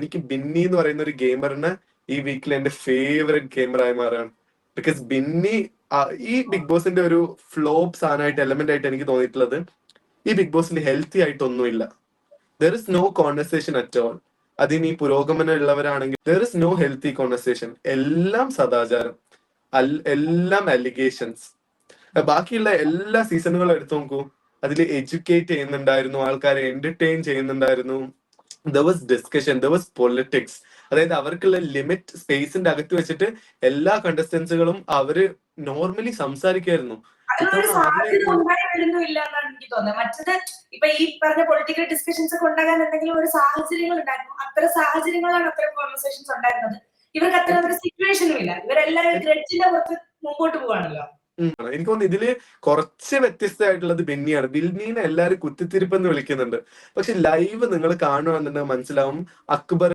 എനിക്ക് ബിന്നി എന്ന് പറയുന്ന ഒരു ഗെയിമറിന് ഈ വീക്കിൽ എന്റെ ഫേവറേറ്റ് ഗെയിമറായി മാറാണ്. ബിക്കോസ് ബിന്നി ഈ ബിഗ് ബോസിന്റെ ഒരു ഫ്ലോപ്പ് സാധനമായിട്ട് എലമെന്റ് ആയിട്ട് എനിക്ക് തോന്നിയിട്ടുള്ളത്, ഈ ബിഗ് ബോസിൽ ഹെൽത്തി ആയിട്ടൊന്നുമില്ല. There is no conversation at all. അതിന് ഈ പുരോഗമനം ഉള്ളവരാണെങ്കിൽ there is no healthy conversation. എല്ലാം സദാചാരം, എല്ലാം അലിഗേഷൻസ്. ബാക്കിയുള്ള എല്ലാ സീസണുകളും എടുത്തു നോക്കൂ, അതിൽ എഡ്യൂക്കേറ്റ് ചെയ്യുന്നുണ്ടായിരുന്നു, ആൾക്കാരെ എന്റർടൈൻ ചെയ്യുന്നുണ്ടായിരുന്നു. There was discussion, there was politics. അതായത് അവർക്കുള്ള ലിമിറ്റ് സ്പേസിന്റെ അകത്ത് വെച്ചിട്ട് എല്ലാ കണ്ടസ്റ്റൻസുകളും അവര് നോർമലി സംസാരിക്കായിരുന്നു. അതിനൊരു സാധ്യത ഉണ്ടായി വരുന്നില്ല എന്നാണ് എനിക്ക് തോന്നുന്നത്. മറ്റത് ഇപ്പൊ ഈ പറഞ്ഞ പൊളിറ്റിക്കൽ ഡിസ്കഷൻസ് ഒക്കെ ഉണ്ടാകാൻ എന്തെങ്കിലും ഒരു സാഹചര്യങ്ങൾ ഉണ്ടായിരുന്നു. അത്തരം സാഹചര്യങ്ങളാണ് അത്തരം കോൺവെർസേഷൻസ് ഉണ്ടായിരുന്നത്. ഇവർക്ക് അത്തരം ഒരു സിറ്റുവേഷനും ഇല്ല. ഇവരെല്ലാവരും ഗ്രഡ്ജിന്റെ പുറത്ത് മുമ്പോട്ട് പോവാണല്ലോ. എനിക്ക് തോന്നുന്നു ഇതില് കുറച്ച് വ്യത്യസ്തമായിട്ടുള്ളത് ബെന്നിയാണ്. ബിൽനീനെ എല്ലാരും കുത്തിത്തിരിപ്പെന്ന് വിളിക്കുന്നുണ്ട്, പക്ഷെ ലൈവ് നിങ്ങൾ കാണുകയാണെന്നുണ്ടെങ്കിൽ മനസ്സിലാവും അക്ബർ